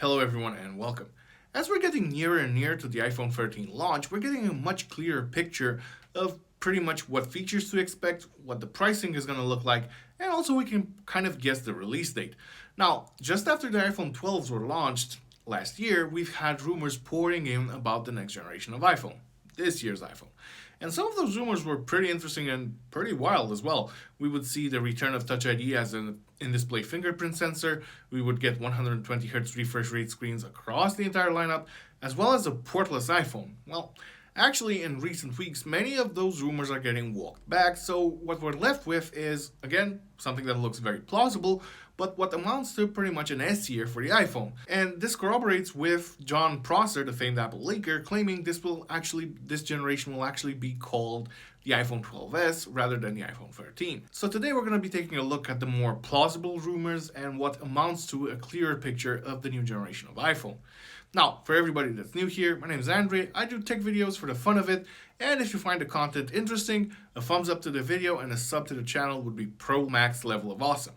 Hello everyone and welcome. As we're getting nearer and nearer to the iPhone 13 launch, we're getting a much clearer picture of pretty much what features to expect, what the pricing is going to look like, and also we can kind of guess the release date. Now, just after the iPhone 12s were launched last year, we've had rumors pouring in about the next generation of iPhone, this year's iPhone. And some of those rumors were pretty interesting and pretty wild as well. We would see the return of Touch ID as an in-display fingerprint sensor. We would get 120Hz refresh rate screens across the entire lineup, as well as a portless iPhone. Well, actually, in recent weeks, many of those rumors are getting walked back, so what we're left with is, again, something that looks very plausible, but what amounts to pretty much an S year for the iPhone. And this corroborates with John Prosser, the famed Apple leaker, claiming this generation will actually be called the iPhone 12s rather than the iPhone 13. So today we're going to be taking a look at the more plausible rumors and what amounts to a clearer picture of the new generation of iPhone. Now, for everybody that's new here, my name is Andrei. I do tech videos for the fun of it, and if you find the content interesting, a thumbs up to the video and a sub to the channel would be pro max level of awesome.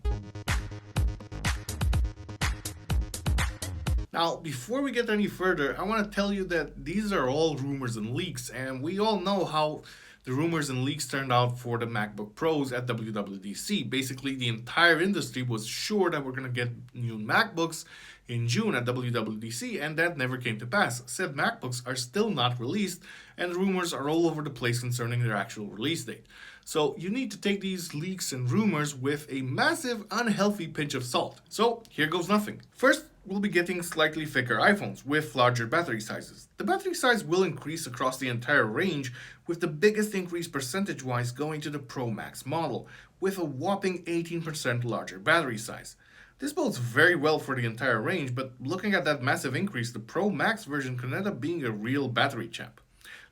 Now, before we get any further, I want to tell you that these are all rumors and leaks, and we all know how the rumors and leaks turned out for the MacBook Pros at WWDC. Basically, the entire industry was sure that we're going to get new MacBooks in June at WWDC, and that never came to pass. Said MacBooks are still not released, and rumors are all over the place concerning their actual release date. So you need to take these leaks and rumors with a massive, unhealthy pinch of salt. So here goes nothing. First, we'll be getting slightly thicker iPhones with larger battery sizes. The battery size will increase across the entire range, with the biggest increase percentage-wise going to the Pro Max model, with a whopping 18% larger battery size. This bodes very well for the entire range, but looking at that massive increase, the Pro Max version could end up being a real battery champ.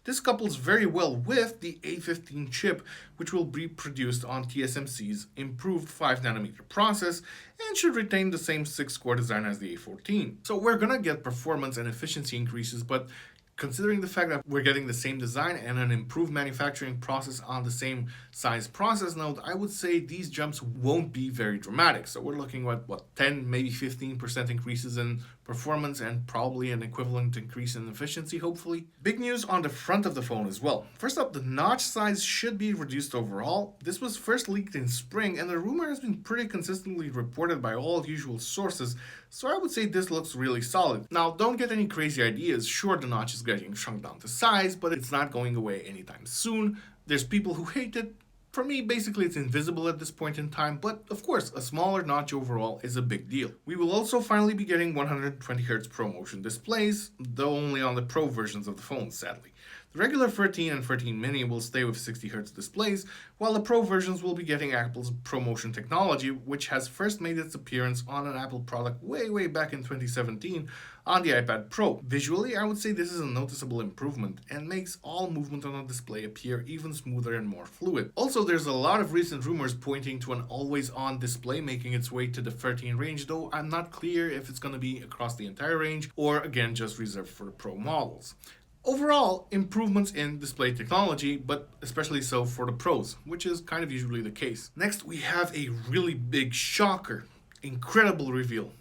This couples very well with the A15 chip, which will be produced on TSMC's improved 5nm process and should retain the same 6-core design as the A14. So we're gonna get performance and efficiency increases, but considering the fact that we're getting the same design and an improved manufacturing process on the same size process node, I would say these jumps won't be very dramatic. So we're looking at 10, maybe 15% increases in performance and probably an equivalent increase in efficiency, hopefully. Big news on the front of the phone as well. First up, the notch size should be reduced overall. This was first leaked in spring, and the rumor has been pretty consistently reported by all usual sources, so I would say this looks really solid. Now, don't get any crazy ideas. Sure, the notch is getting shrunk down to size, but it's not going away anytime soon. There's people who hate it. For me, basically it's invisible at this point in time, but of course, a smaller notch overall is a big deal. We will also finally be getting 120Hz ProMotion displays, though only on the Pro versions of the phone, sadly. The regular 13 and 13 mini will stay with 60Hz displays, while the Pro versions will be getting Apple's ProMotion technology, which has first made its appearance on an Apple product way back in 2017 on the iPad Pro. Visually, I would say this is a noticeable improvement and makes all movement on the display appear even smoother and more fluid. Also, there's a lot of recent rumors pointing to an always-on display making its way to the 13 range, though I'm not clear if it's going to be across the entire range or again just reserved for the Pro models. Overall, improvements in display technology, but especially so for the Pros, which is kind of usually the case. Next, we have a really big shocker. Incredible reveal.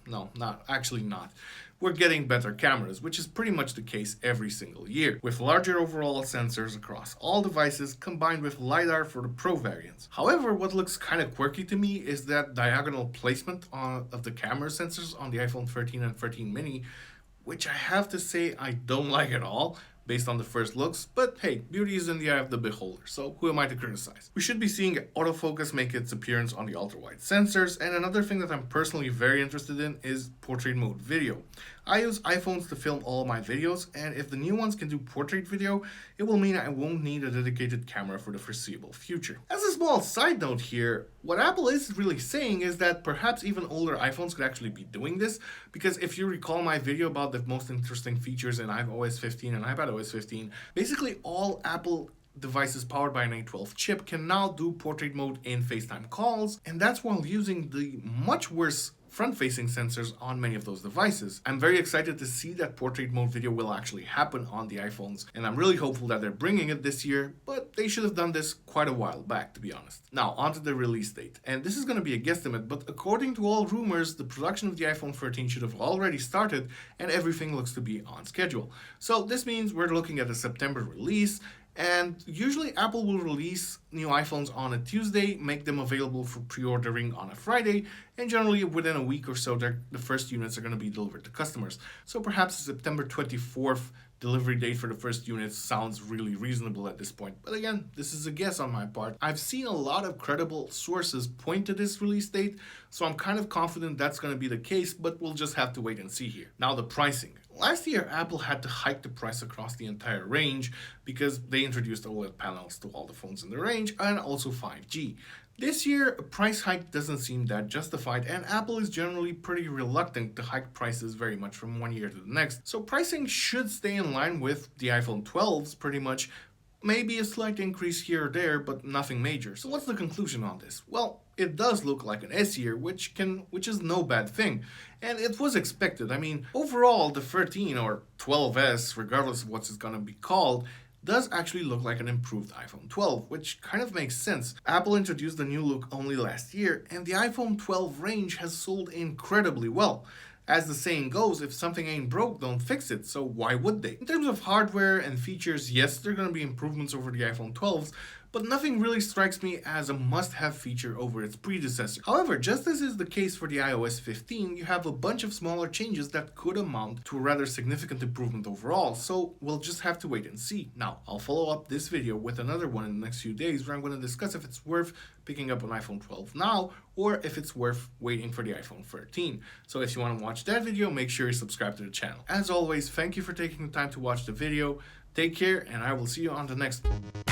No, not. We're getting better cameras, which is pretty much the case every single year, with larger overall sensors across all devices combined with LiDAR for the Pro variants. However, what looks kind of quirky to me is that diagonal placement of the camera sensors on the iPhone 13 and 13 mini, which I have to say I don't like at all based on the first looks, but hey, beauty is in the eye of the beholder, so who am I to criticize? We should be seeing autofocus make its appearance on the ultra-wide sensors, and another thing that I'm personally very interested in is portrait mode video. I use iPhones to film all my videos, and if the new ones can do portrait video, it will mean I won't need a dedicated camera for the foreseeable future. As a small side note here, what Apple is really saying is that perhaps even older iPhones could actually be doing this, because if you recall my video about the most interesting features in iOS 15 and iPadOS 15, basically all Apple devices powered by an A12 chip can now do portrait mode in FaceTime calls, and that's while using the much worse front-facing sensors on many of those devices. I'm very excited to see that portrait mode video will actually happen on the iPhones, and I'm really hopeful that they're bringing it this year, but they should have done this quite a while back, to be honest. Now, onto the release date. And this is going to be a guesstimate, but according to all rumors, the production of the iPhone 13 should have already started, and everything looks to be on schedule. So this means we're looking at a September release, and usually Apple will release new iPhones on a Tuesday, make them available for pre-ordering on a Friday, and generally within a week or so, the first units are going to be delivered to customers. So perhaps a September 24th delivery date for the first units sounds really reasonable at this point. But again, this is a guess on my part. I've seen a lot of credible sources point to this release date, so I'm kind of confident that's going to be the case, but we'll just have to wait and see here. Now, the pricing. Last year, Apple had to hike the price across the entire range because they introduced OLED panels to all the phones in the range and also 5G. This year, a price hike doesn't seem that justified, and Apple is generally pretty reluctant to hike prices very much from one year to the next. So pricing should stay in line with the iPhone 12s pretty much. Maybe a slight increase here or there, but nothing major. So what's the conclusion on this? Well, it does look like an S year, which is no bad thing. And it was expected. I mean, overall, the 13 or 12S, regardless of what it's gonna be called, does actually look like an improved iPhone 12, which kind of makes sense. Apple introduced the new look only last year, and the iPhone 12 range has sold incredibly well. As the saying goes, if something ain't broke, don't fix it, so why would they? In terms of hardware and features, yes, there are going to be improvements over the iPhone 12s, but nothing really strikes me as a must-have feature over its predecessor. However, just as is the case for the iOS 15, you have a bunch of smaller changes that could amount to a rather significant improvement overall, so we'll just have to wait and see. Now, I'll follow up this video with another one in the next few days where I'm going to discuss if it's worth picking up an iPhone 12 now, or if it's worth waiting for the iPhone 13. So if you want to watch that video, make sure you subscribe to the channel. As always, thank you for taking the time to watch the video. Take care, and I will see you on the next one.